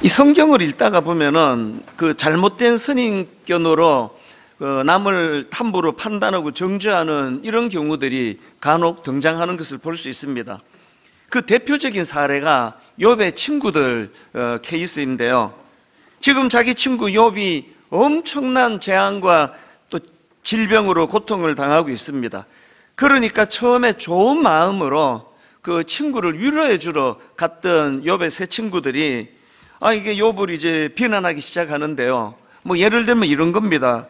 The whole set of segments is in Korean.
이 성경을 읽다가 보면은 그 잘못된 선입견으로 남을 함부로 판단하고 정죄하는 이런 경우들이 간혹 등장하는 것을 볼 수 있습니다. 그 대표적인 사례가 욥의 친구들 케이스인데요. 지금 자기 친구 욥이 엄청난 재앙과 또 질병으로 고통을 당하고 있습니다. 그러니까 처음에 좋은 마음으로 그 친구를 위로해 주러 갔던 욥의 세 친구들이 이게 욥을 이제 비난하기 시작하는데요. 뭐 예를 들면 이런 겁니다.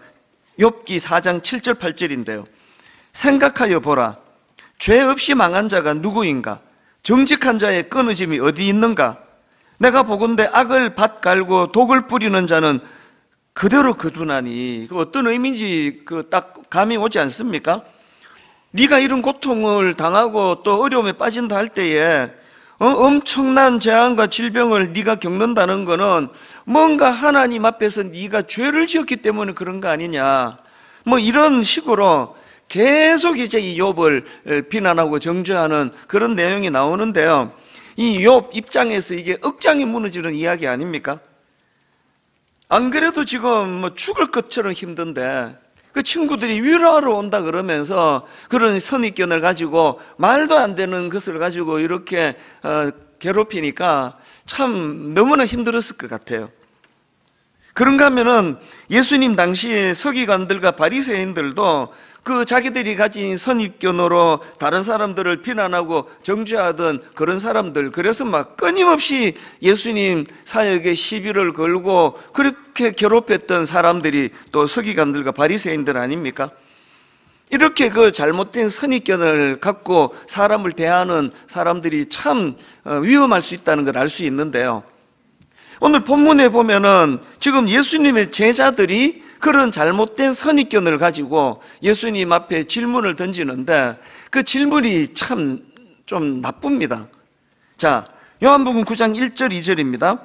욥기 4장 7절 8절인데요. 생각하여 보라. 죄 없이 망한 자가 누구인가? 정직한 자의 끊어짐이 어디 있는가? 내가 보건대 악을 밭 갈고 독을 뿌리는 자는 그대로 거두나니. 그 어떤 의미인지 딱 감이 오지 않습니까? 네가 이런 고통을 당하고 또 어려움에 빠진다 할 때에 엄청난 재앙과 질병을 네가 겪는다는 거는 뭔가 하나님 앞에서 네가 죄를 지었기 때문에 그런 거 아니냐, 뭐 이런 식으로 계속 이제 이 욥을 비난하고 정죄하는 그런 내용이 나오는데요. 이 욥 입장에서 이게 억장이 무너지는 이야기 아닙니까? 안 그래도 지금 뭐 죽을 것처럼 힘든데 그 친구들이 위로하러 온다 그러면서 그런 선입견을 가지고 말도 안 되는 것을 가지고 이렇게 괴롭히니까 참 너무나 힘들었을 것 같아요. 그런가 하면은 예수님 당시에 서기관들과 바리새인들도 그 자기들이 가진 선입견으로 다른 사람들을 비난하고 정죄하던 그런 사람들, 그래서 막 끊임없이 예수님 사역에 시비를 걸고 그렇게 괴롭혔던 사람들이 또 서기관들과 바리새인들 아닙니까? 이렇게 그 잘못된 선입견을 갖고 사람을 대하는 사람들이 참 위험할 수 있다는 걸 알 수 있는데요. 오늘 본문에 보면은 지금 예수님의 제자들이 그런 잘못된 선입견을 가지고 예수님 앞에 질문을 던지는데 그 질문이 참 좀 나쁩니다. 자, 요한복음 9장 1절 2절입니다.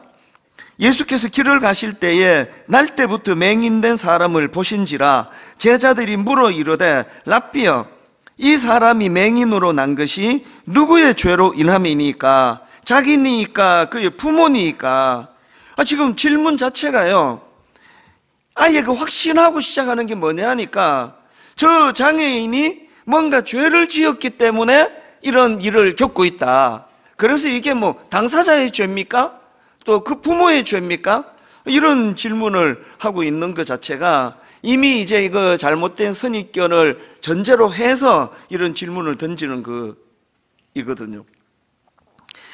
예수께서 길을 가실 때에 날 때부터 맹인된 사람을 보신지라 제자들이 물어 이르되 랍비여, 이 사람이 맹인으로 난 것이 누구의 죄로 인함이니까? 자기니까 그의 부모니까? 지금 질문 자체가요, 아예 그 확신하고 시작하는 게 뭐냐 하니까 저 장애인이 뭔가 죄를 지었기 때문에 이런 일을 겪고 있다. 그래서 이게 뭐 당사자의 죄입니까? 또 그 부모의 죄입니까? 이런 질문을 하고 있는 것 자체가 이미 이제 그 잘못된 선입견을 전제로 해서 이런 질문을 던지는 이거든요.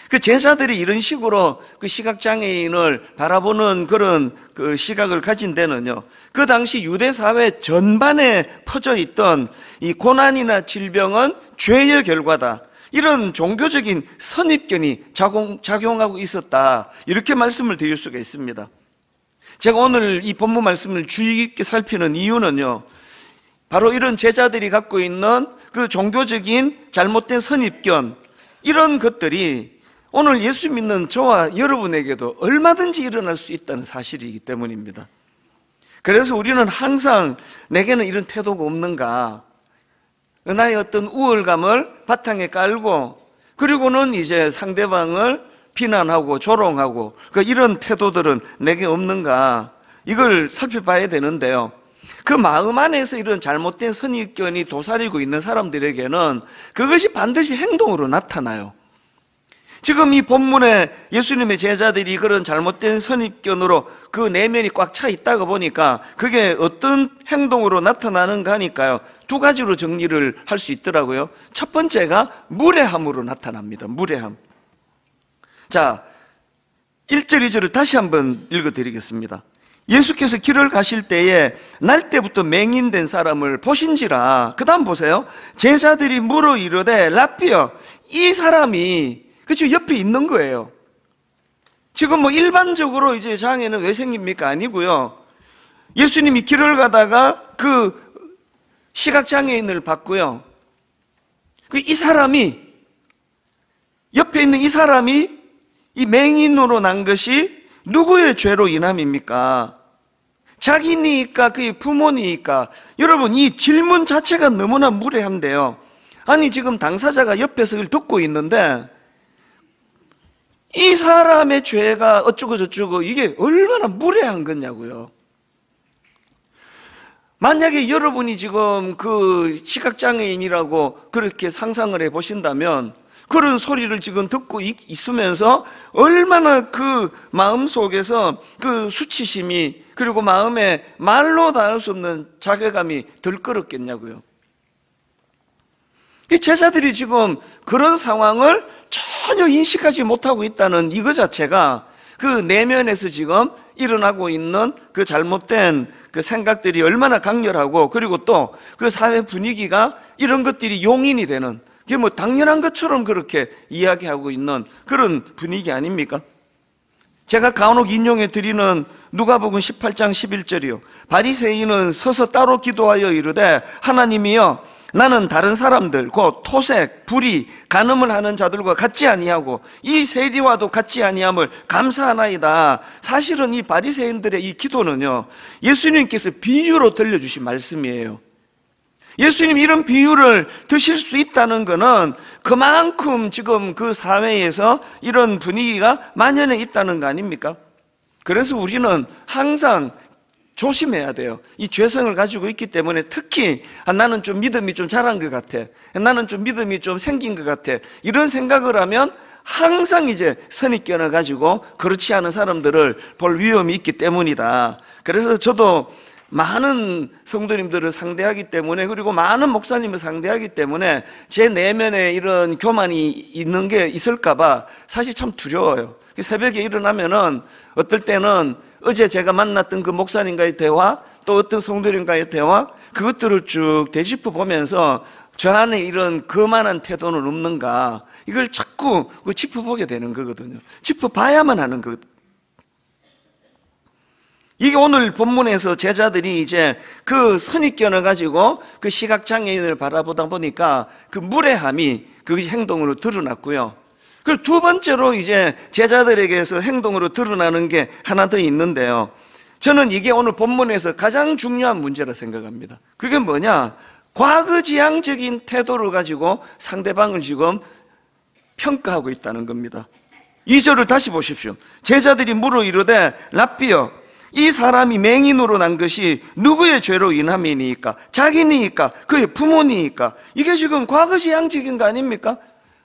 그 제자들이 이런 식으로 그 시각장애인을 바라보는 그런 그 시각을 가진 데는요, 그 당시 유대 사회 전반에 퍼져 있던 이 고난이나 질병은 죄의 결과다, 이런 종교적인 선입견이 작용하고 있었다, 이렇게 말씀을 드릴 수가 있습니다. 제가 오늘 이 본문 말씀을 주의 깊게 살피는 이유는요, 바로 이런 제자들이 갖고 있는 그 종교적인 잘못된 선입견, 이런 것들이 오늘 예수 믿는 저와 여러분에게도 얼마든지 일어날 수 있다는 사실이기 때문입니다. 그래서 우리는 항상 내게는 이런 태도가 없는가, 나의 어떤 우월감을 바탕에 깔고 그리고는 이제 상대방을 비난하고 조롱하고 이런 태도들은 내게 없는가, 이걸 살펴봐야 되는데요. 그 마음 안에서 이런 잘못된 선입견이 도사리고 있는 사람들에게는 그것이 반드시 행동으로 나타나요. 지금 이 본문에 예수님의 제자들이 그런 잘못된 선입견으로 그 내면이 꽉 차 있다고 보니까 그게 어떤 행동으로 나타나는가 하니까요, 두 가지로 정리를 할 수 있더라고요. 첫 번째가 무례함으로 나타납니다. 무례함. 자, 1절 2절을 다시 한번 읽어드리겠습니다. 예수께서 길을 가실 때에 날 때부터 맹인된 사람을 보신지라. 그 다음 보세요. 제자들이 물어 이르되 랍비여, 이 사람이 그치 옆에 있는 거예요. 지금 뭐 일반적으로 이제 장애는 왜 생깁니까? 아니고요. 예수님이 길을 가다가 그 시각장애인을 봤고요. 이 사람이, 옆에 있는 이 사람이 이 맹인으로 난 것이 누구의 죄로 인함입니까? 자기니까 그의 부모니까? 여러분, 이 질문 자체가 너무나 무례한데요. 아니 지금 당사자가 옆에서 이걸 듣고 있는데 이 사람의 죄가 어쩌고 저쩌고 이게 얼마나 무례한 거냐고요. 만약에 여러분이 지금 그 시각장애인이라고 그렇게 상상을 해 보신다면 그런 소리를 지금 듣고 있으면서 얼마나 그 마음 속에서 그 수치심이 그리고 마음에 말로 닿을 수 없는 자괴감이 들끓었겠냐고요. 이 제자들이 지금 그런 상황을 전혀 인식하지 못하고 있다는 이거 자체가 그 내면에서 지금 일어나고 있는 그 잘못된 그 생각들이 얼마나 강렬하고 그리고 또 그 사회 분위기가 이런 것들이 용인이 되는 그게 뭐 당연한 것처럼 그렇게 이야기하고 있는 그런 분위기 아닙니까? 제가 간혹 인용해 드리는 누가복음 18장 11절이요. 바리새인은 서서 따로 기도하여 이르되 하나님이여 나는 다른 사람들 곧 토색, 불의, 간음을 하는 자들과 같지 아니하고 이 세리와도 같지 아니함을 감사하나이다. 사실은 이 바리새인들의 이 기도는요, 예수님께서 비유로 들려주신 말씀이에요. 예수님 이런 비유를 드실 수 있다는 것은 그만큼 지금 그 사회에서 이런 분위기가 만연해 있다는 거 아닙니까? 그래서 우리는 항상 조심해야 돼요. 이 죄성을 가지고 있기 때문에 특히 나는 좀 믿음이 좀 자란 것 같아, 나는 좀 믿음이 좀 생긴 것 같아, 이런 생각을 하면 항상 이제 선입견을 가지고 그렇지 않은 사람들을 볼 위험이 있기 때문이다. 그래서 저도 많은 성도님들을 상대하기 때문에 그리고 많은 목사님을 상대하기 때문에 제 내면에 이런 교만이 있는 게 있을까 봐 사실 참 두려워요. 새벽에 일어나면은 어떨 때는 어제 제가 만났던 그 목사님과의 대화, 또 어떤 성도님과의 대화, 그것들을 쭉 되짚어 보면서 저 안에 이런 거만한 태도는 없는가, 이걸 자꾸 짚어보게 되는 거거든요. 짚어봐야만 하는 거거든요. 이게 오늘 본문에서 제자들이 이제 그 선입견을 가지고 그 시각장애인을 바라보다 보니까 그 무례함이 그 행동으로 드러났고요. 그리고 두 번째로 이제 제자들에게서 행동으로 드러나는 게 하나 더 있는데요. 저는 이게 오늘 본문에서 가장 중요한 문제라 생각합니다. 그게 뭐냐? 과거지향적인 태도를 가지고 상대방을 지금 평가하고 있다는 겁니다. 2절을 다시 보십시오. 제자들이 물어 이르되 랍비여 이 사람이 맹인으로 난 것이 누구의 죄로 인함이니까? 자기니까? 그의 부모니까? 이게 지금 과거지향적인 거 아닙니까?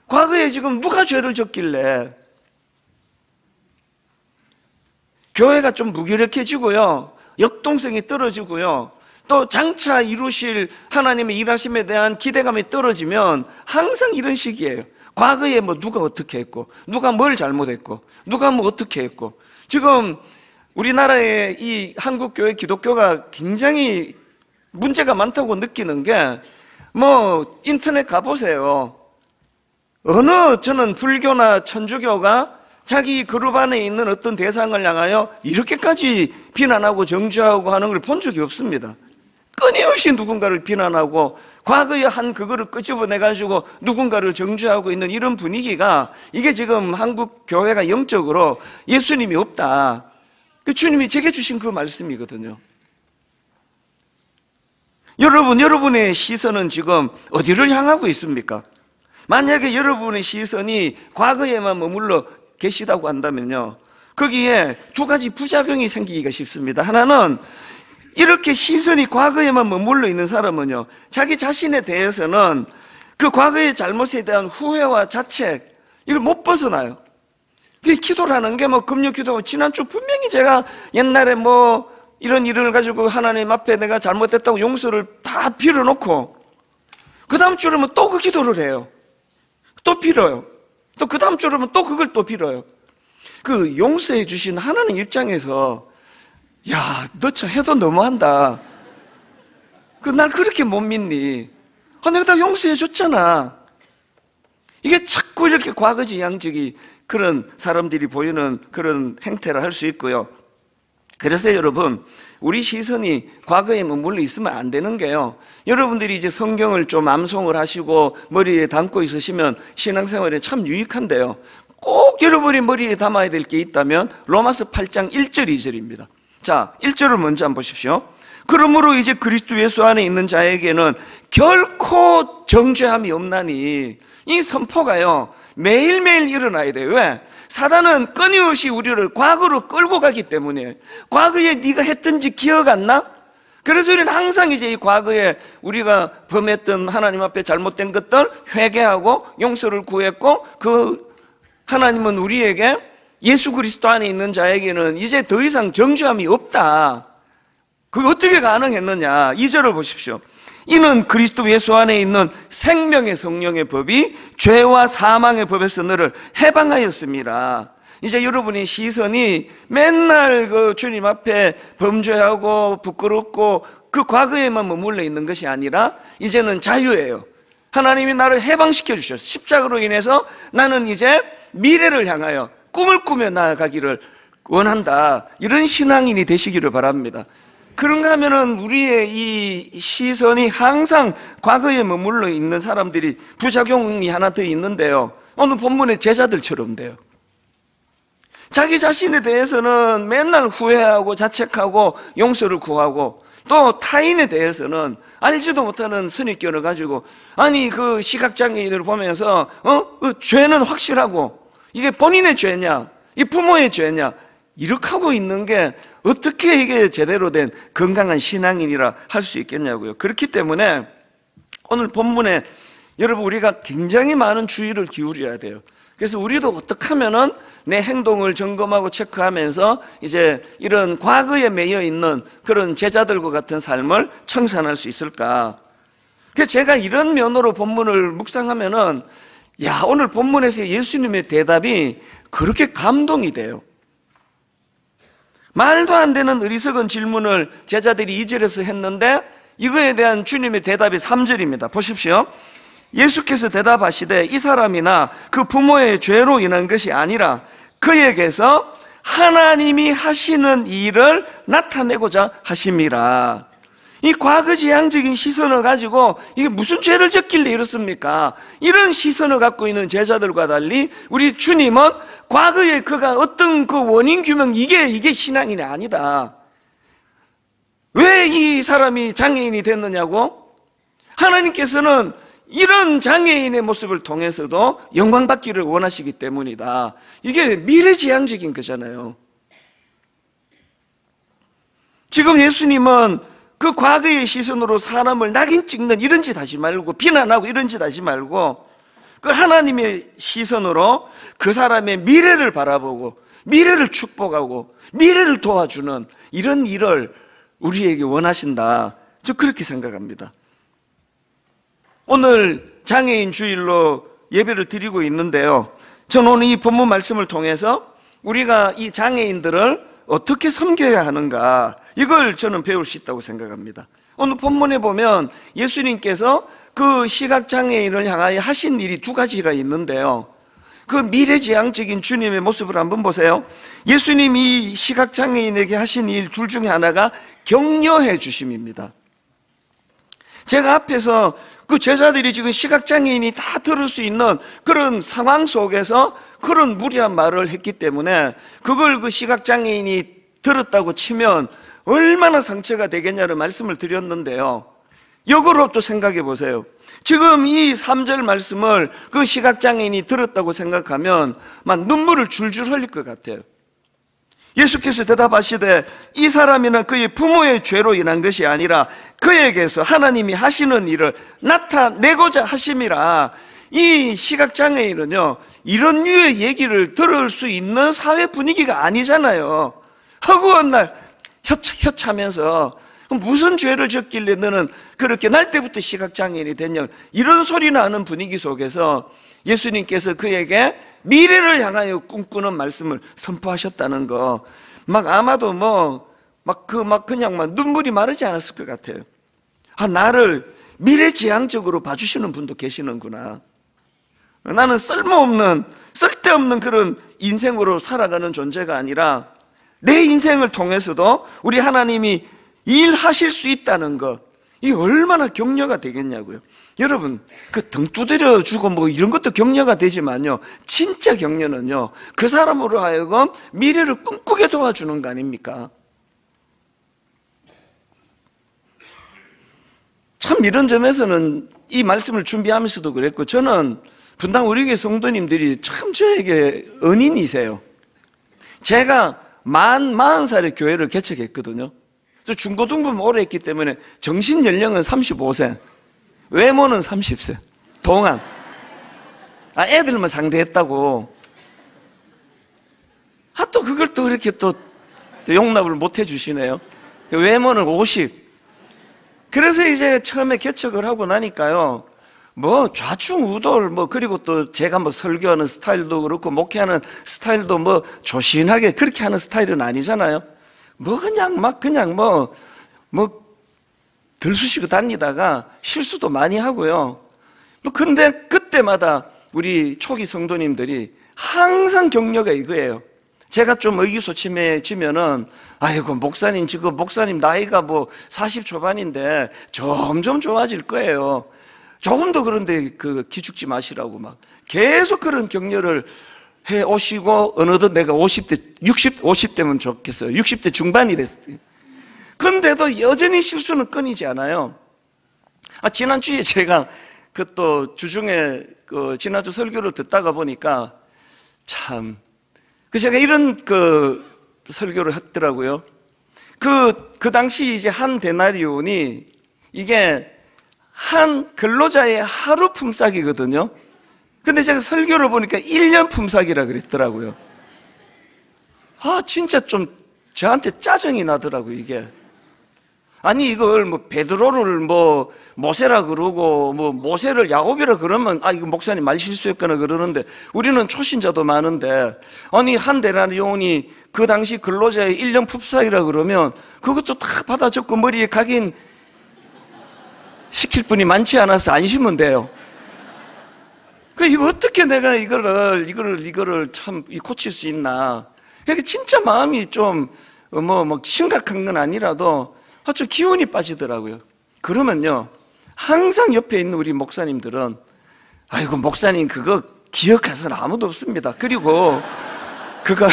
과거에 지금 누가 죄를 졌길래? 교회가 좀 무기력해지고요, 역동성이 떨어지고요, 또 장차 이루실 하나님의 일하심에 대한 기대감이 떨어지면 항상 이런 식이에요. 과거에 뭐 누가 어떻게 했고, 누가 뭘 잘못했고, 누가 뭐 어떻게 했고. 지금 우리나라의 이 한국교회 기독교가 굉장히 문제가 많다고 느끼는 게, 뭐 인터넷 가보세요. 어느 저는 불교나 천주교가 자기 그룹 안에 있는 어떤 대상을 향하여 이렇게까지 비난하고 정죄하고 하는 걸 본 적이 없습니다. 끊임없이 누군가를 비난하고 과거에 한 그거를 끄집어내가지고 누군가를 정죄하고 있는 이런 분위기가, 이게 지금 한국 교회가 영적으로 예수님이 없다, 그 주님이 제게 주신 그 말씀이거든요. 여러분의 시선은 지금 어디를 향하고 있습니까? 만약에 여러분의 시선이 과거에만 머물러 계시다고 한다면요, 거기에 두 가지 부작용이 생기기가 쉽습니다. 하나는, 이렇게 시선이 과거에만 머물러 있는 사람은요, 자기 자신에 대해서는 그 과거의 잘못에 대한 후회와 자책, 이걸 못 벗어나요. 기도라는 게 뭐 금요 기도고, 지난주 분명히 제가 옛날에 뭐 이런 일을 가지고 하나님 앞에 내가 잘못했다고 용서를 다 빌어놓고 그 다음 주라면 또 그 기도를 해요. 또 빌어요. 또 그 다음 주라면 또 그걸 또 빌어요. 그 용서해 주신 하나님 입장에서, 야, 너 저 해도 너무한다, 그 날 그렇게 못 믿니? 내가 다 용서해 줬잖아. 이게 자꾸 이렇게 과거지향적이 그런 사람들이 보이는 그런 행태를 할 수 있고요. 그래서 여러분, 우리 시선이 과거에 머물러 있으면 안 되는 게요, 여러분들이 이제 성경을 좀 암송을 하시고 머리에 담고 있으시면 신앙생활에 참 유익한데요, 꼭 여러분이 머리에 담아야 될 게 있다면 로마서 8장 1절 2절입니다. 자, 1절을 먼저 한번 보십시오. 그러므로 이제 그리스도 예수 안에 있는 자에게는 결코 정죄함이 없나니. 이 선포가요 매일매일 일어나야 돼요. 왜? 사단은 끊임없이 우리를 과거로 끌고 가기 때문에, 과거에 네가 했던지 기억 안 나? 그래서 우리는 항상 이제 이 과거에 우리가 범했던 하나님 앞에 잘못된 것들 회개하고 용서를 구했고, 그 하나님은 우리에게 예수 그리스도 안에 있는 자에게는 이제 더 이상 정죄함이 없다. 그게 어떻게 가능했느냐? 2절을 보십시오. 이는 그리스도 예수 안에 있는 생명의 성령의 법이 죄와 사망의 법에서 너를 해방하였습니다. 이제 여러분의 시선이 맨날 그 주님 앞에 범죄하고 부끄럽고 그 과거에만 머물러 있는 것이 아니라 이제는 자유예요. 하나님이 나를 해방시켜 주셨어요. 십자가로 인해서 나는 이제 미래를 향하여 꿈을 꾸며 나아가기를 원한다. 이런 신앙인이 되시기를 바랍니다. 그런가 하면은 우리의 이 시선이 항상 과거에 머물러 있는 사람들이 부작용이 하나 더 있는데요, 오늘 본문의 제자들처럼 돼요. 자기 자신에 대해서는 맨날 후회하고 자책하고 용서를 구하고, 또 타인에 대해서는 알지도 못하는 선입견을 가지고, 아니 그 시각장애인을 보면서 죄는 확실하고 이게 본인의 죄냐, 이 부모의 죄냐, 이렇게 하고 있는 게 어떻게 이게 제대로 된 건강한 신앙인이라 할 수 있겠냐고요. 그렇기 때문에 오늘 본문에 여러분 우리가 굉장히 많은 주의를 기울여야 돼요. 그래서 우리도 어떻게 하면은 내 행동을 점검하고 체크하면서 이제 이런 과거에 매여 있는 그런 제자들과 같은 삶을 청산할 수 있을까? 그래서 제가 이런 면으로 본문을 묵상하면은, 야, 오늘 본문에서 예수님의 대답이 그렇게 감동이 돼요. 말도 안 되는 어리석은 질문을 제자들이 2절에서 했는데, 이거에 대한 주님의 대답이 3절입니다. 보십시오. 예수께서 대답하시되 이 사람이나 그 부모의 죄로 인한 것이 아니라 그에게서 하나님이 하시는 일을 나타내고자 하심이라. 이 과거지향적인 시선을 가지고 이게 무슨 죄를 졌길래 이렇습니까? 이런 시선을 갖고 있는 제자들과 달리 우리 주님은 과거에 그가 어떤 그 원인 규명, 이게 신앙인이 아니다. 왜 이 사람이 장애인이 됐느냐고? 하나님께서는 이런 장애인의 모습을 통해서도 영광받기를 원하시기 때문이다. 이게 미래지향적인 거잖아요. 지금 예수님은 그 과거의 시선으로 사람을 낙인 찍는 이런 짓 하지 말고, 비난하고 이런 짓 하지 말고, 그 하나님의 시선으로 그 사람의 미래를 바라보고 미래를 축복하고 미래를 도와주는 이런 일을 우리에게 원하신다. 저 그렇게 생각합니다. 오늘 장애인 주일로 예배를 드리고 있는데요, 저는 오늘 이 본문 말씀을 통해서 우리가 이 장애인들을 어떻게 섬겨야 하는가, 이걸 저는 배울 수 있다고 생각합니다. 오늘 본문에 보면 예수님께서 그 시각장애인을 향하여 하신 일이 두 가지가 있는데요, 그 미래지향적인 주님의 모습을 한번 보세요. 예수님이 시각장애인에게 하신 일 둘 중에 하나가 격려해 주심입니다. 제가 앞에서 그 제자들이 지금 시각장애인이 다 들을 수 있는 그런 상황 속에서 그런 무리한 말을 했기 때문에 그걸 그 시각장애인이 들었다고 치면 얼마나 상처가 되겠냐는 말씀을 드렸는데요, 역으로 또 생각해 보세요. 지금 이 3절 말씀을 그 시각장애인이 들었다고 생각하면 막 눈물을 줄줄 흘릴 것 같아요. 예수께서 대답하시되 이 사람이나 그의 부모의 죄로 인한 것이 아니라 그에게서 하나님이 하시는 일을 나타내고자 하심이라. 이 시각장애인은요, 이런 류의 얘기를 들을 수 있는 사회 분위기가 아니잖아요. 허구한 날 혀차면서 무슨 죄를 졌길래 너는 그렇게 날 때부터 시각장애인이 됐냐, 이런 소리 나는 분위기 속에서 예수님께서 그에게 미래를 향하여 꿈꾸는 말씀을 선포하셨다는 거, 막 아마도 그냥 눈물이 마르지 않았을 것 같아요. 아, 나를 미래지향적으로 봐주시는 분도 계시는구나. 나는 쓸데없는 그런 인생으로 살아가는 존재가 아니라 내 인생을 통해서도 우리 하나님이 일하실 수 있다는 것, 이게 얼마나 격려가 되겠냐고요. 여러분, 그 등 두드려 주고 이런 것도 격려가 되지만요, 진짜 격려는요, 그 사람으로 하여금 미래를 꿈꾸게 도와주는 거 아닙니까? 참 이런 점에서는 이 말씀을 준비하면서도 그랬고, 저는 분당 우리 교회 성도님들이 참 저에게 은인이세요. 제가 40살에 교회를 개척했거든요. 중고등부 오래 했기 때문에 정신 연령은 35세, 외모는 30세, 동안. 애들만 상대했다고. 또 그걸 또 이렇게 또 용납을 못 해주시네요. 외모는 50. 그래서 이제 처음에 개척을 하고 나니까요, 뭐 좌충우돌, 뭐 그리고 또 제가 뭐 설교하는 스타일도 그렇고 목회하는 스타일도 뭐 조신하게 그렇게 하는 스타일은 아니잖아요. 뭐 그냥 뭐 들쑤시고 다니다가 실수도 많이 하고요. 뭐 근데 그때마다 우리 초기 성도님들이 항상 격려가 이거예요. 제가 좀 의기소침해지면은, 아이고, 목사님, 지금 목사님 나이가 뭐 40 초반인데 점점 좋아질 거예요. 조금 더 그런데 기죽지 마시라고 막 계속 그런 격려를 해 오시고, 어느덧 내가 50대면 좋겠어요. 60대 중반이 됐어요. 근데도 여전히 실수는 끊이지 않아요. 지난주에 제가 또 주중에 지난주 설교를 듣다가 보니까 참, 제가 이런 설교를 했더라고요. 그 당시 이제 한 데나리온이 이게 한 근로자의 하루 품삯이거든요. 근데 제가 설교를 보니까 1년 품삯이라 그랬더라고요. 진짜 좀 저한테 짜증이 나더라고요, 이게. 아니, 이걸 뭐 베드로를 뭐 모세라 그러고 뭐 모세를 야곱이라 그러면 이거 목사님 말 실수했거나 그러는데, 우리는 초신자도 많은데, 아니 한 데나리온이 그 당시 근로자의 1년 품삯이라 그러면 그것도 다 받아 적고 머리에 각인 시킬 분이 많지 않아서 안 심으면 돼요. 이거 어떻게 내가 이거를 참 고칠 수 있나. 이게 진짜 마음이 좀 뭐 심각한 건 아니라도 좀 기운이 빠지더라고요. 그러면요, 항상 옆에 있는 우리 목사님들은, 아이고 목사님 그거 기억할 사람 아무도 없습니다. 그리고 그거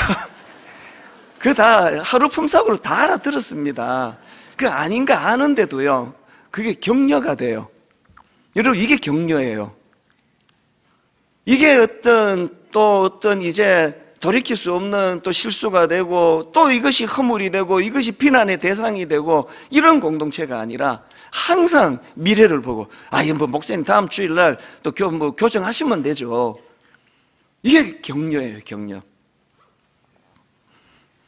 다 하루 품삯으로 다 알아들었습니다. 아닌가 아는데도요, 그게 격려가 돼요. 여러분, 이게 격려예요. 이게 어떤 이제 돌이킬 수 없는 또 실수가 되고, 또 이것이 허물이 되고, 이것이 비난의 대상이 되고, 이런 공동체가 아니라 항상 미래를 보고, 뭐 목사님 다음 주일날 또 교정하시면 되죠. 이게 격려예요, 격려.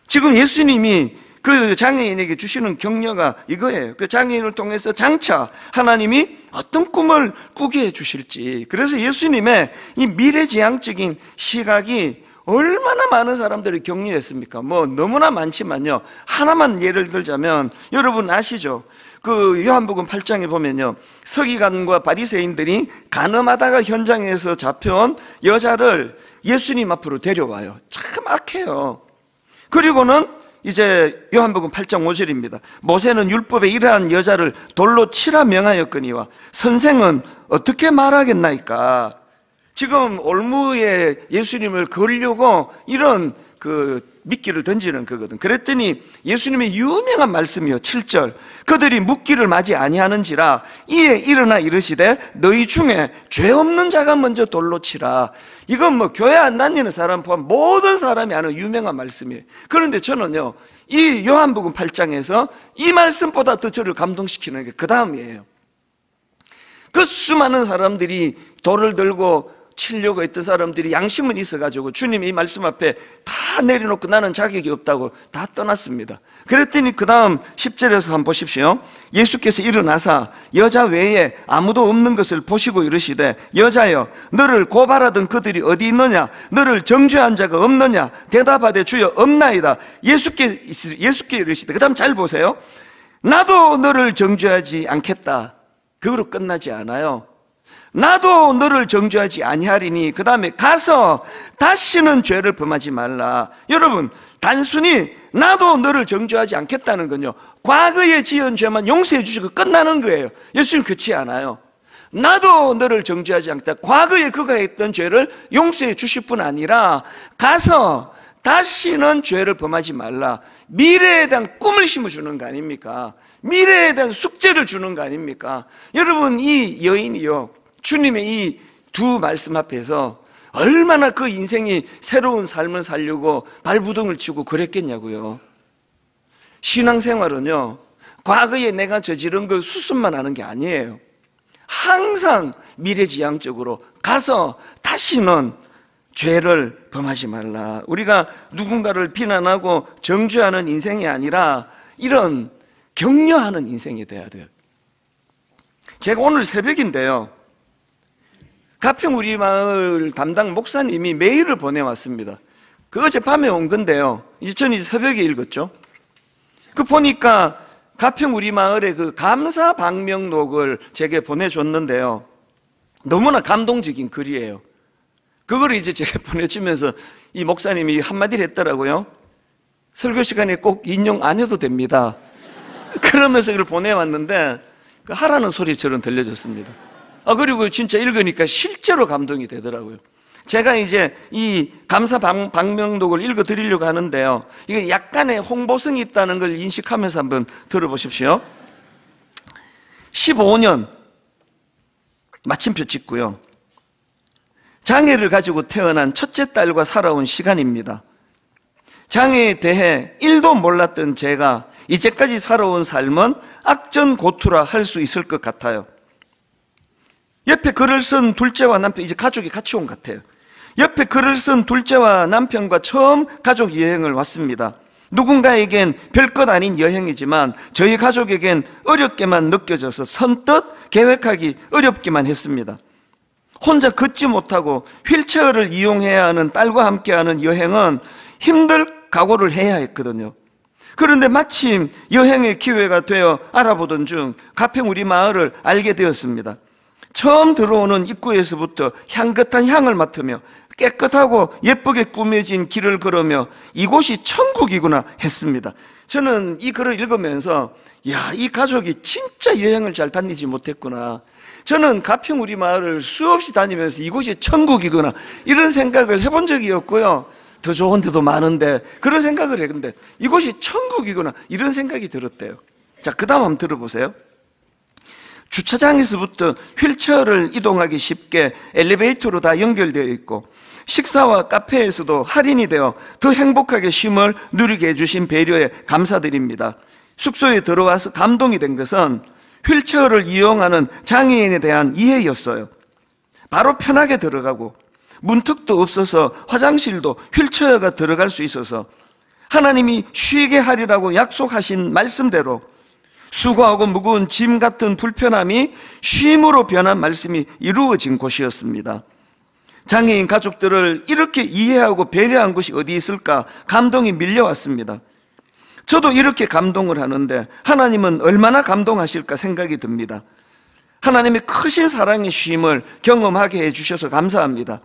지금 예수님이 그 장애인에게 주시는 격려가 이거예요. 그 장애인을 통해서 장차 하나님이 어떤 꿈을 꾸게 해주실지. 그래서 예수님의 이 미래지향적인 시각이 얼마나 많은 사람들을 격려했습니까? 너무나 많지만요, 하나만 예를 들자면, 여러분 아시죠? 요한복음 8장에 보면요, 서기관과 바리새인들이 간음하다가 현장에서 잡혀온 여자를 예수님 앞으로 데려와요. 참 악해요. 그리고는 이제 요한복음 8장 5절입니다. 모세는 율법에 이러한 여자를 돌로 치라 명하였거니와 선생은 어떻게 말하겠나이까. 지금 올무에 예수님을 걸려고 이런 미끼를 던지는 거거든. 그랬더니 예수님의 유명한 말씀이요, 7절. 그들이 묻기를 마지 아니하는지라 이에 일어나 이르시되 너희 중에 죄 없는 자가 먼저 돌로 치라. 이건 교회 안 다니는 사람 포함 모든 사람이 아는 유명한 말씀이에요. 그런데 저는요, 이 요한복음 8장에서 이 말씀보다 더 저를 감동시키는 게 그 다음이에요. 수많은 사람들이 돌을 들고 치려고 했던 사람들이 양심은 있어가지고 주님이 이 말씀 앞에 다 내려놓고 나는 자격이 없다고 다 떠났습니다. 그랬더니 그 다음 10절에서 한번 보십시오. 예수께서 일어나사 여자 외에 아무도 없는 것을 보시고 이르시되 여자여 너를 고발하던 그들이 어디 있느냐? 너를 정죄한 자가 없느냐? 대답하되 주여 없나이다. 예수께 이르시되, 그 다음 잘 보세요. 나도 너를 정죄하지 않겠다. 그거로 끝나지 않아요. 나도 너를 정죄하지 아니하리니 그 다음에 가서 다시는 죄를 범하지 말라. 여러분, 단순히 나도 너를 정죄하지 않겠다는 건요, 과거에 지은 죄만 용서해 주시고 끝나는 거예요. 예수님 그렇지 않아요. 나도 너를 정죄하지 않겠다. 과거에 그가 했던 죄를 용서해 주실 뿐 아니라 가서 다시는 죄를 범하지 말라. 미래에 대한 꿈을 심어주는 거 아닙니까? 미래에 대한 숙제를 주는 거 아닙니까? 여러분, 이 여인이요, 주님의 이 두 말씀 앞에서 얼마나 그 인생이 새로운 삶을 살려고 발부둥을 치고 그랬겠냐고요. 신앙생활은요, 과거에 내가 저지른 그 수습만 하는 게 아니에요. 항상 미래지향적으로 가서 다시는 죄를 범하지 말라. 우리가 누군가를 비난하고 정죄하는 인생이 아니라 이런 격려하는 인생이 돼야 돼요. 제가 오늘 새벽인데요, 가평 우리 마을 담당 목사님이 메일을 보내왔습니다. 그 어젯밤에 온 건데요, 이제 저는 이제 새벽에 읽었죠. 그 보니까 가평 우리 마을의 그 감사 방명록을 제게 보내줬는데요, 너무나 감동적인 글이에요. 그걸 이제 제가 보내주면서 이 목사님이 한마디를 했더라고요. 설교 시간에 꼭 인용 안 해도 됩니다. 그러면서 이걸 보내왔는데 하라는 소리처럼 들려졌습니다. 그리고 진짜 읽으니까 실제로 감동이 되더라고요. 제가 이제 이 감사 방명록을 읽어 드리려고 하는데요, 이게 약간의 홍보성이 있다는 걸 인식하면서 한번 들어보십시오. 15년 마침표 찍고요, 장애를 가지고 태어난 첫째 딸과 살아온 시간입니다. 장애에 대해 1도 몰랐던 제가 이제까지 살아온 삶은 악전고투라 할 수 있을 것 같아요. 옆에 글을 쓴 둘째와 남편, 이제 가족이 같이 온 것 같아요. 옆에 글을 쓴 둘째와 남편과 처음 가족 여행을 왔습니다. 누군가에겐 별것 아닌 여행이지만 저희 가족에겐 어렵게만 느껴져서 선뜻 계획하기 어렵기만 했습니다. 혼자 걷지 못하고 휠체어를 이용해야 하는 딸과 함께하는 여행은 힘들 각오를 해야 했거든요. 그런데 마침 여행의 기회가 되어 알아보던 중 가평 우리 마을을 알게 되었습니다. 처음 들어오는 입구에서부터 향긋한 향을 맡으며 깨끗하고 예쁘게 꾸며진 길을 걸으며 이곳이 천국이구나 했습니다. 저는 이 글을 읽으면서 이 가족이 진짜 여행을 잘 다니지 못했구나. 저는 가평 우리 마을을 수없이 다니면서 이곳이 천국이구나 이런 생각을 해본 적이 없고요, 더 좋은 데도 많은데 그런 생각을 했는데 이곳이 천국이구나 이런 생각이 들었대요. 자, 그 다음 한번 들어보세요. 주차장에서부터 휠체어를 이동하기 쉽게 엘리베이터로 다 연결되어 있고 식사와 카페에서도 할인이 되어 더 행복하게 쉼을 누리게 해주신 배려에 감사드립니다. 숙소에 들어와서 감동이 된 것은 휠체어를 이용하는 장애인에 대한 이해였어요. 바로 편하게 들어가고 문턱도 없어서 화장실도 휠체어가 들어갈 수 있어서 하나님이 쉬게 하리라고 약속하신 말씀대로 수고하고 무거운 짐 같은 불편함이 쉼으로 변한 말씀이 이루어진 곳이었습니다. 장애인 가족들을 이렇게 이해하고 배려한 곳이 어디 있을까 감동이 밀려왔습니다. 저도 이렇게 감동을 하는데 하나님은 얼마나 감동하실까 생각이 듭니다. 하나님의 크신 사랑의 쉼을 경험하게 해주셔서 감사합니다.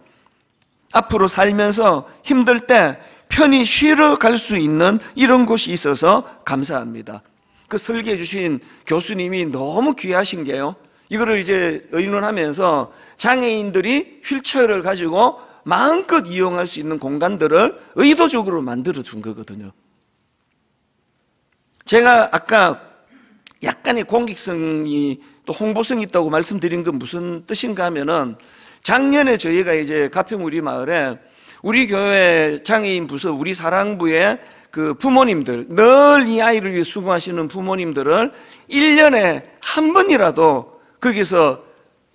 앞으로 살면서 힘들 때 편히 쉬러 갈 수 있는 이런 곳이 있어서 감사합니다. 그 설계해 주신 교수님이 너무 귀하신 게요, 이거를 이제 의논하면서 장애인들이 휠체어를 가지고 마음껏 이용할 수 있는 공간들을 의도적으로 만들어 준 거거든요. 제가 아까 약간의 공익성이 또 홍보성이 있다고 말씀드린 건 무슨 뜻인가 하면은, 작년에 저희가 이제 가평 우리 마을에 우리 교회 장애인 부서 우리 사랑부에 그 부모님들, 늘 이 아이를 위해 수고하시는 부모님들을 1년에 한 번이라도 거기서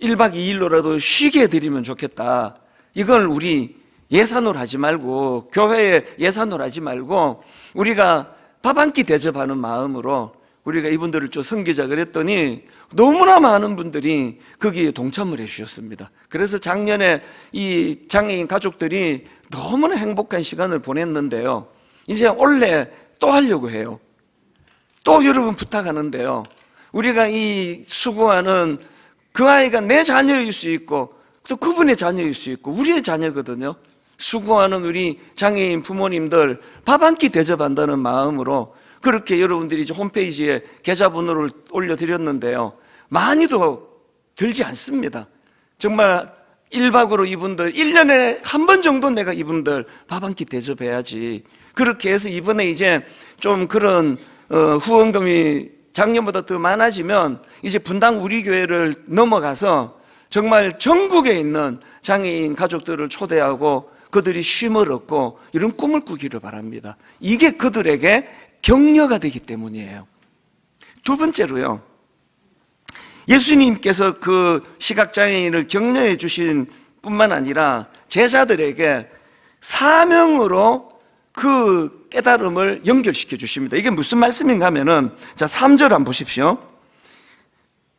1박 2일로라도 쉬게 해드리면 좋겠다. 이걸 우리 예산으로 하지 말고, 교회에 예산으로 하지 말고 우리가 밥 한 끼 대접하는 마음으로 우리가 이분들을 좀 섬기자 그랬더니 너무나 많은 분들이 거기에 동참을 해 주셨습니다. 그래서 작년에 이 장애인 가족들이 너무나 행복한 시간을 보냈는데요, 이제 올해 또 하려고 해요. 또 여러분 부탁하는데요, 우리가 이 수고하는 그 아이가 내 자녀일 수 있고 또 그분의 자녀일 수 있고 우리의 자녀거든요. 수고하는 우리 장애인 부모님들 밥 한 끼 대접한다는 마음으로 그렇게 여러분들이 이제 홈페이지에 계좌번호를 올려드렸는데요, 많이도 들지 않습니다. 정말 1박으로 이분들 1년에 한 번 정도 내가 이분들 밥 한 끼 대접해야지. 그렇게 해서 이번에 이제 좀 그런 후원금이 작년보다 더 많아지면 이제 분당 우리 교회를 넘어가서 정말 전국에 있는 장애인 가족들을 초대하고 그들이 쉼을 얻고 이런 꿈을 꾸기를 바랍니다. 이게 그들에게 격려가 되기 때문이에요. 두 번째로요, 예수님께서 그 시각장애인을 격려해 주신 뿐만 아니라 제자들에게 사명으로 그 깨달음을 연결시켜 주십니다. 이게 무슨 말씀인가 하면은, 자, 3절 한번 보십시오.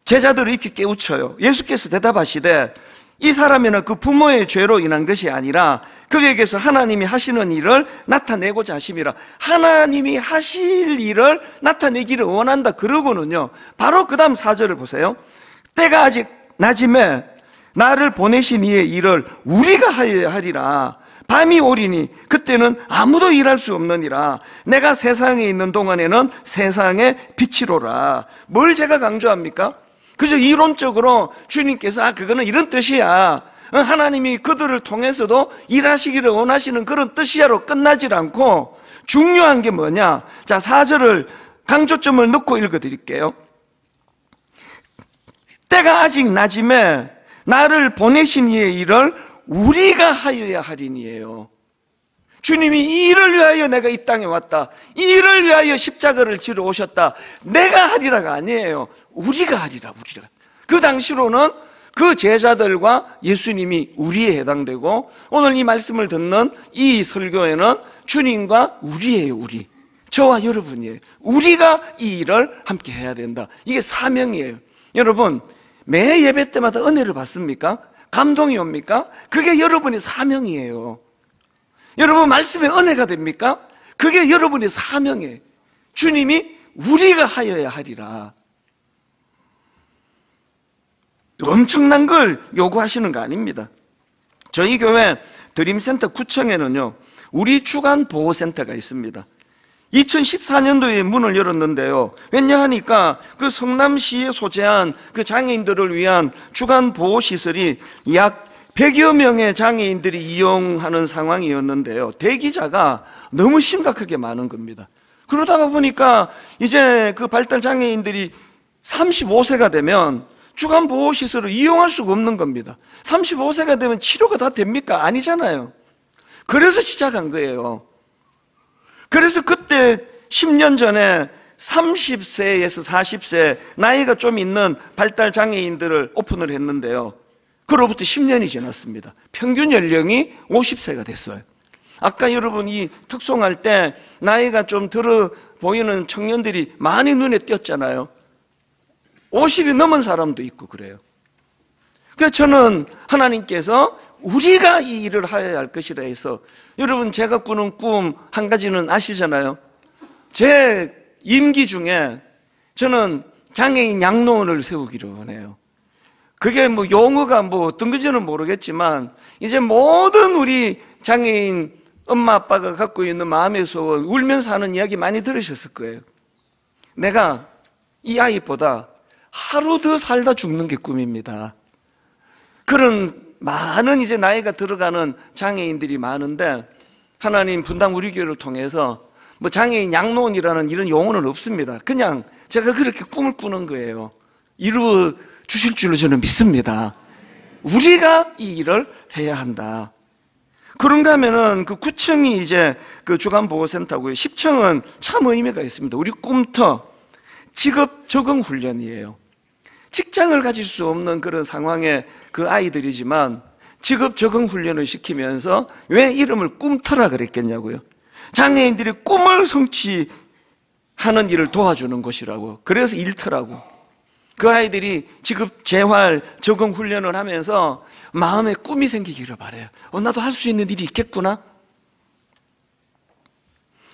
제자들을 이렇게 깨우쳐요. 예수께서 대답하시되 이 사람에는 그 부모의 죄로 인한 것이 아니라 그에게서 하나님이 하시는 일을 나타내고자 하심이라. 하나님이 하실 일을 나타내기를 원한다. 그러고는요, 바로 그 다음 4절을 보세요. 때가 아직 낮음에 나를 보내신 이의 일을 우리가 하여야 하리라. 밤이 오리니 그때는 아무도 일할 수 없느니라. 내가 세상에 있는 동안에는 세상의 빛이로라. 뭘 제가 강조합니까? 그저 이론적으로 주님께서 그거는 이런 뜻이야, 하나님이 그들을 통해서도 일하시기를 원하시는 그런 뜻이야로 끝나질 않고, 중요한 게 뭐냐? 자, 4절을 강조점을 넣고 읽어드릴게요. 때가 아직 낮음에 나를 보내신 이의 일을 우리가 하여야 하리니에요. 주님이 이 일을 위하여 내가 이 땅에 왔다, 이 일을 위하여 십자가를 지러 오셨다, 내가 하리라가 아니에요. 우리가 하리라. 우리가. 그 당시로는 그 제자들과 예수님이 우리에 해당되고, 오늘 이 말씀을 듣는 이 설교에는 주님과 우리예요. 우리, 저와 여러분이에요. 우리가 이 일을 함께 해야 된다. 이게 사명이에요. 여러분, 매 예배 때마다 은혜를 받습니까? 감동이 옵니까? 그게 여러분의 사명이에요. 여러분, 말씀에 은혜가 됩니까? 그게 여러분의 사명이에요. 주님이 우리가 하여야 하리라. 엄청난 걸 요구하시는 거 아닙니다. 저희 교회 드림센터 구청에는요, 우리 주간보호센터가 있습니다. 2014년도에 문을 열었는데요, 왜냐하니까 그 성남시에 소재한 그 장애인들을 위한 주간보호시설이 약 100여 명의 장애인들이 이용하는 상황이었는데요, 대기자가 너무 심각하게 많은 겁니다. 그러다가 보니까 이제 그 발달장애인들이 35세가 되면 주간보호시설을 이용할 수가 없는 겁니다. 35세가 되면 치료가 다 됩니까? 아니잖아요. 그래서 시작한 거예요. 그래서 그때 10년 전에 30세에서 40세 나이가 좀 있는 발달장애인들을 오픈을 했는데요, 그로부터 10년이 지났습니다. 평균 연령이 50세가 됐어요. 아까 여러분 이 특송할 때 나이가 좀 들어 보이는 청년들이 많이 눈에 띄었잖아요. 50이 넘은 사람도 있고 그래요. 그래서 저는 하나님께서 우리가 이 일을 하여야 할 것이라 해서, 여러분 제가 꾸는 꿈 한 가지는 아시잖아요. 제 임기 중에 저는 장애인 양로원을 세우기를 원해요. 그게 뭐 용어가 뭐 어떤 건지는 모르겠지만, 이제 모든 우리 장애인 엄마 아빠가 갖고 있는 마음의 소원, 울면서 하는 이야기 많이 들으셨을 거예요. 내가 이 아이보다 하루 더 살다 죽는 게 꿈입니다. 그런 많은 이제 나이가 들어가는 장애인들이 많은데, 하나님 분당 우리 교회를 통해서 뭐 장애인 양로원이라는 이런 용어는 없습니다. 그냥 제가 그렇게 꿈을 꾸는 거예요. 이루어 주실 줄로 저는 믿습니다. 우리가 이 일을 해야 한다. 그런가 하면은 그 9층이 이제 그 주간보호센터고요, 10층은 참 의미가 있습니다. 우리 꿈터 직업 적응 훈련이에요. 직장을 가질 수 없는 그런 상황의 그 아이들이지만 직업 적응 훈련을 시키면서, 왜 이름을 꿈터라 그랬겠냐고요. 장애인들이 꿈을 성취하는 일을 도와주는 곳이라고. 그래서 일터라고. 그 아이들이 직업 재활 적응 훈련을 하면서 마음에 꿈이 생기기를 바래요. 나도 할 수 있는 일이 있겠구나.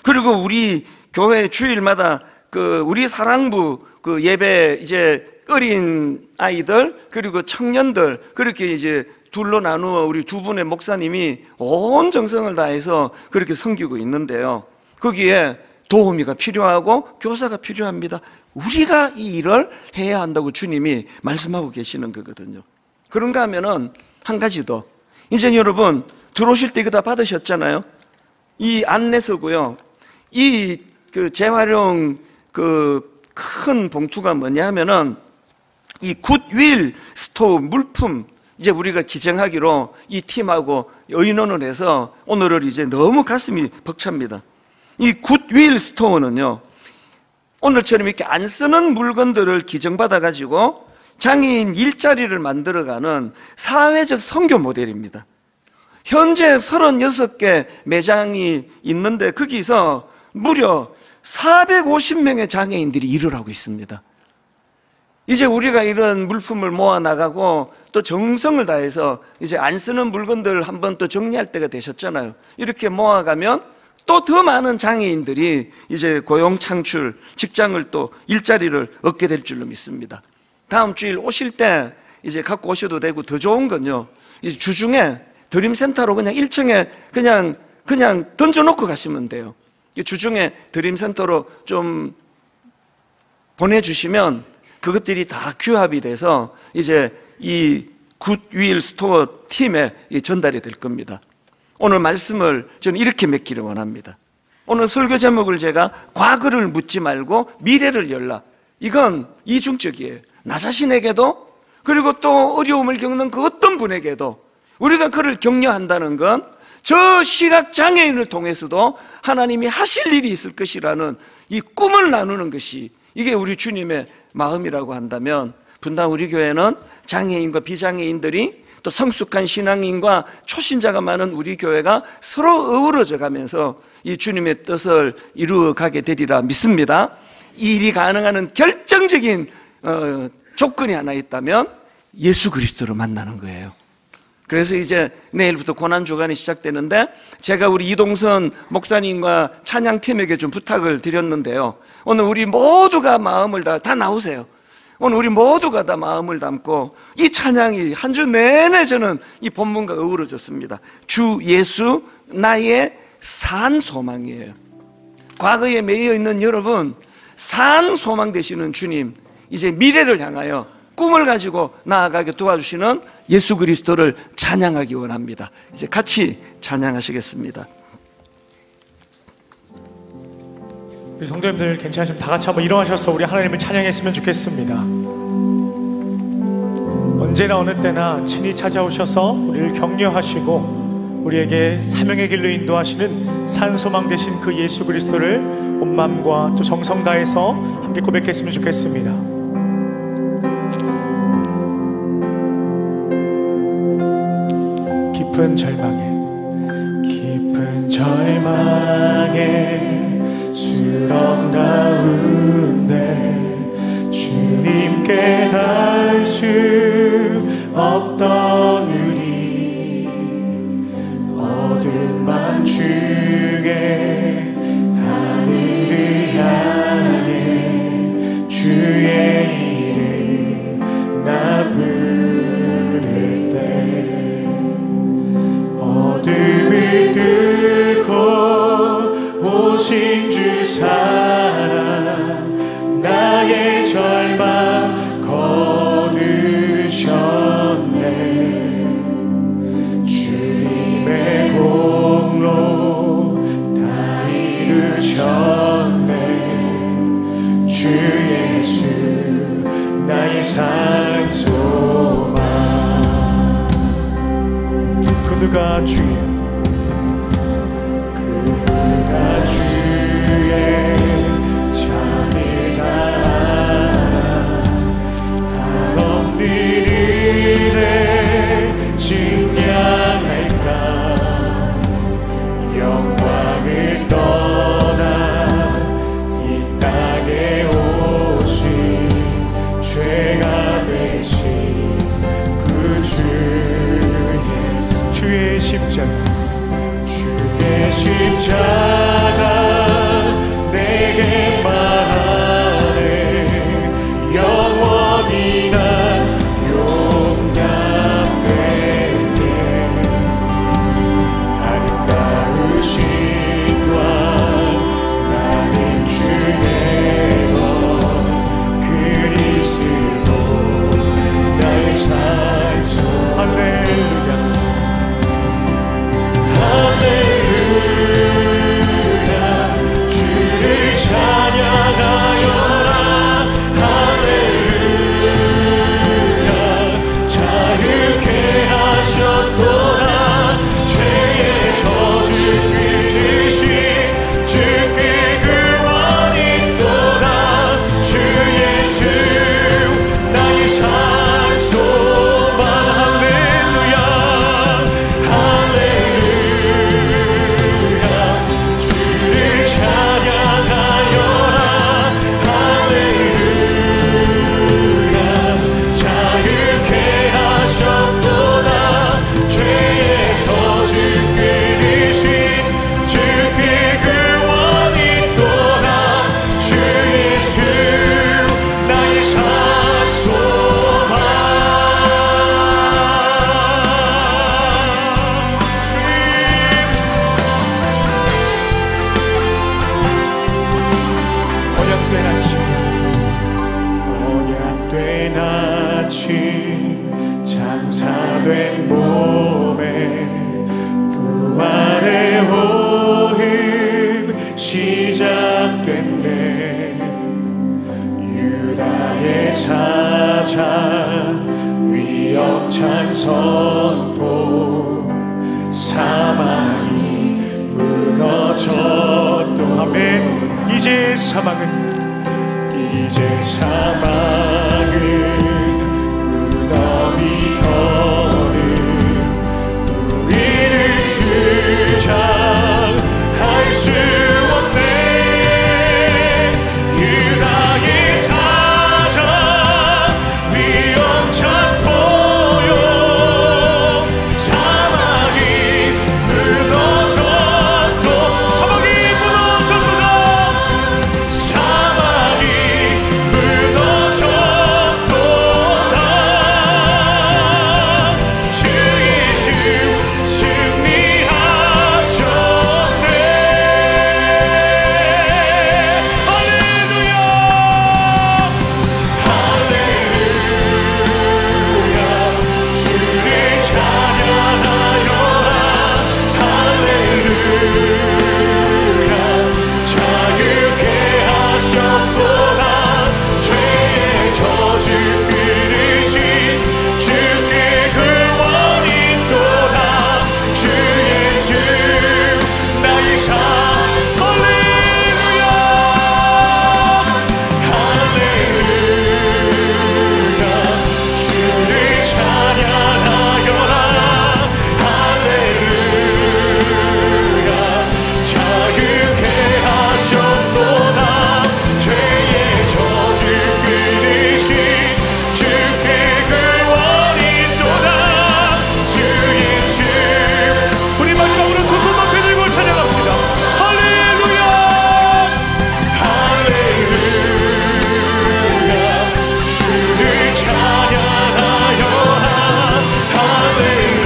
그리고 우리 교회 주일마다 그 우리 사랑부 그 예배, 이제 어린 아이들 그리고 청년들 그렇게 이제 둘로 나누어 우리 두 분의 목사님이 온 정성을 다해서 그렇게 섬기고 있는데요, 거기에 도우미가 필요하고 교사가 필요합니다. 우리가 이 일을 해야 한다고 주님이 말씀하고 계시는 거거든요. 그런가 하면은 한 가지 더, 이제 여러분 들어오실 때 이거 다 받으셨잖아요. 이 안내서고요, 이 그 재활용 그 큰 봉투가 뭐냐 하면은 이 굿윌 스토어 물품 이제 우리가 기증하기로 이 팀하고 의논을 해서 오늘을 이제 너무 가슴이 벅찹니다. 이 굿윌 스토어는요, 오늘처럼 이렇게 안 쓰는 물건들을 기증받아 가지고 장애인 일자리를 만들어가는 사회적 선교 모델입니다. 현재 36개 매장이 있는데 거기서 무려 450명의 장애인들이 일을 하고 있습니다. 이제 우리가 이런 물품을 모아 나가고 또 정성을 다해서 이제 안 쓰는 물건들 한번 또 정리할 때가 되셨잖아요. 이렇게 모아가면 또 더 많은 장애인들이 이제 고용 창출, 직장을 또 일자리를 얻게 될 줄로 믿습니다. 다음 주일 오실 때 이제 갖고 오셔도 되고, 더 좋은 건요, 이제 주중에 드림센터로 그냥 1층에 그냥 던져놓고 가시면 돼요. 주중에 드림센터로 좀 보내주시면 그것들이 다 규합이 돼서 이제 이 굿윌 스토어 팀에 전달이 될 겁니다. 오늘 말씀을 저는 이렇게 맺기를 원합니다. 오늘 설교 제목을 제가 과거를 묻지 말고 미래를 열라. 이건 이중적이에요. 나 자신에게도, 그리고 또 어려움을 겪는 그 어떤 분에게도 우리가 그를 격려한다는 건 저 시각장애인을 통해서도 하나님이 하실 일이 있을 것이라는 이 꿈을 나누는 것이, 이게 우리 주님의 마음이라고 한다면, 분당 우리 교회는 장애인과 비장애인들이 또 성숙한 신앙인과 초신자가 많은 우리 교회가 서로 어우러져 가면서 이 주님의 뜻을 이루어가게 되리라 믿습니다. 이 일이 가능한 결정적인 조건이 하나 있다면 예수 그리스도를 만나는 거예요. 그래서 이제 내일부터 고난주간이 시작되는데, 제가 우리 이동선 목사님과 찬양팀에게 좀 부탁을 드렸는데요, 오늘 우리 모두가 마음을 다 나오세요. 오늘 우리 모두가 다 마음을 담고 이 찬양이 한 주 내내 저는 이 본문과 어우러졌습니다. 주 예수 나의 산 소망이에요. 과거에 매여 있는 여러분, 산 소망 되시는 주님, 이제 미래를 향하여 꿈을 가지고 나아가게 도와주시는 예수 그리스도를 찬양하기 원합니다. 이제 같이 찬양하시겠습니다. 우리 성도님들 괜찮으시면 다 같이 한번 일어나셔서 우리 하나님을 찬양했으면 좋겠습니다. 언제나 어느 때나 친히 찾아오셔서 우리를 격려하시고 우리에게 사명의 길로 인도하시는 산소망 되신 그 예수 그리스도를 온 마음과 또 정성 다해서 함께 고백했으면 좋겠습니다. 깊은 절망에 수렁 가운데 주님께 닿을 수 없던 우리, 어둠 밤 중에 하늘을 향해 주의 이름 나 부를 때, 어둠을 뚫고 오신 주 사랑 나의 절망 거두셨네. 주님의 공로 다 이루셨네. 주 예수 나의 산 소망. 그 누가 주의 참을 다한 한없는 은혜 증량할까. 영광을 떠나 이 땅에 오신 죄가 되신 그 주 예수, 주의 십자가 아멘. 이제 사망은 무덤이 더는 우리를 주장할 수 없네. 유다의 사자 위험천 보여 사막이 무너졌도 사막이 무너졌도다. 사막이 무너졌도다. 주 예수 승리하셨네. 할렐루야 할렐루야 주를 찬양하여라. 할렐루야 자유케 하셨도다. 죄의 저주 끊으신 주께 구원이 또다. 주 예수 나의 삶. 할렐루야 할렐루야 주를 찬양하여라. 할렐루야 자유케 하셨도다. 죄의 저주 끊으신 주께 구원이 또다. 주 예수. 우리 마지막으로 두 손 높이 들고 찬양합시다. 할렐루야 할렐루야 주를 찬양하여라. 할렐루야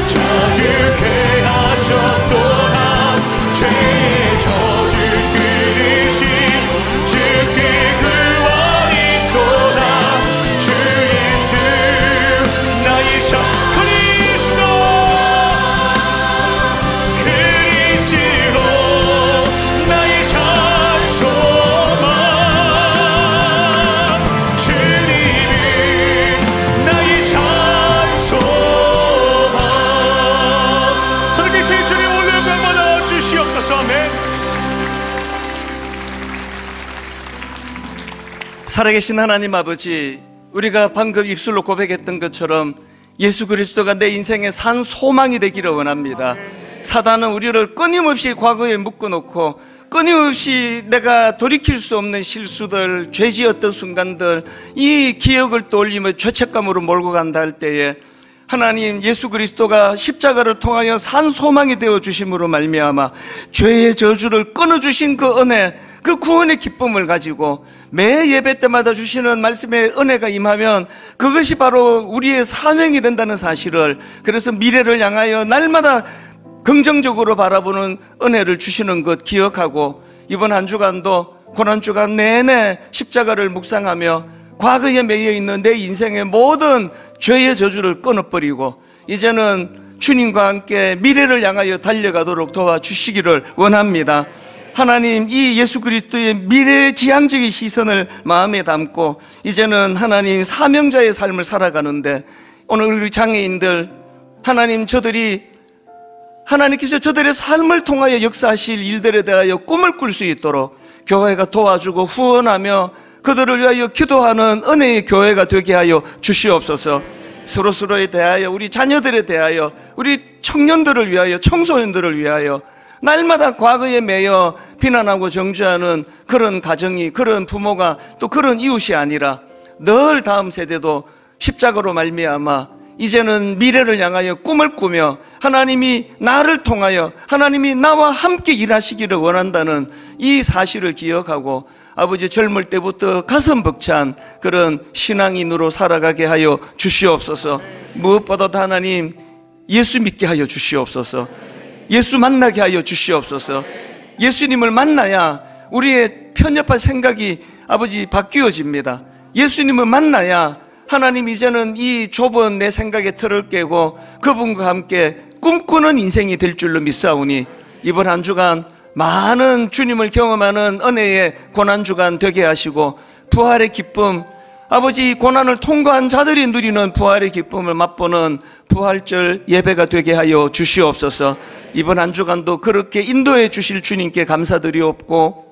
자유케 하셨도다. 죄의 저주 끊으신 주께 구원이 또다. 주 예수 나의 삶. 그리스도 나의 산 소망. 주님은 나의 산 소망. 살아계신 주님 오늘 영광받아 주시옵소서. 아멘. 살아계신 하나님 아버지, 우리가 방금 입술로 고백했던 것처럼 예수 그리스도가 내 인생의 산 소망이 되기를 원합니다. 사단은 우리를 끊임없이 과거에 묶어놓고 끊임없이 내가 돌이킬 수 없는 실수들, 죄지었던 순간들, 이 기억을 떠올리며 죄책감으로 몰고 간다 할 때에 하나님 예수 그리스도가 십자가를 통하여 산 소망이 되어 주심으로 말미암아 죄의 저주를 끊어주신 그 은혜, 그 구원의 기쁨을 가지고 매 예배 때마다 주시는 말씀의 은혜가 임하면 그것이 바로 우리의 사명이 된다는 사실을, 그래서 미래를 향하여 날마다 긍정적으로 바라보는 은혜를 주시는 것 기억하고, 이번 한 주간도 고난주간 내내 십자가를 묵상하며 과거에 매여 있는 내 인생의 모든 죄의 저주를 끊어버리고 이제는 주님과 함께 미래를 향하여 달려가도록 도와주시기를 원합니다. 하나님, 이 예수 그리스도의 미래지향적인 시선을 마음에 담고 이제는 하나님 사명자의 삶을 살아가는데, 오늘 우리 장애인들, 하나님 저들이 하나님께서 저들의 삶을 통하여 역사하실 일들에 대하여 꿈을 꿀 수 있도록 교회가 도와주고 후원하며 그들을 위하여 기도하는 은혜의 교회가 되게 하여 주시옵소서. 서로서로에 대하여, 우리 자녀들에 대하여, 우리 청년들을 위하여, 청소년들을 위하여 날마다 과거에 매여 비난하고 정죄하는 그런 가정이, 그런 부모가, 또 그런 이웃이 아니라 늘 다음 세대도 십자가로 말미암아 이제는 미래를 향하여 꿈을 꾸며 하나님이 나를 통하여 하나님이 나와 함께 일하시기를 원한다는 이 사실을 기억하고 아버지 젊을 때부터 가슴 벅찬 그런 신앙인으로 살아가게 하여 주시옵소서. 무엇보다도 하나님 예수 믿게 하여 주시옵소서. 예수 만나게 하여 주시옵소서. 예수님을 만나야 우리의 편협한 생각이 아버지 바뀌어집니다. 예수님을 만나야 하나님 이제는 이 좁은 내 생각의 틀을 깨고 그분과 함께 꿈꾸는 인생이 될 줄로 믿사오니 이번 한 주간 많은 주님을 경험하는 은혜의 고난주간 되게 하시고 부활의 기쁨, 아버지, 고난을 통과한 자들이 누리는 부활의 기쁨을 맛보는 부활절 예배가 되게 하여 주시옵소서. 이번 한 주간도 그렇게 인도해 주실 주님께 감사드리옵고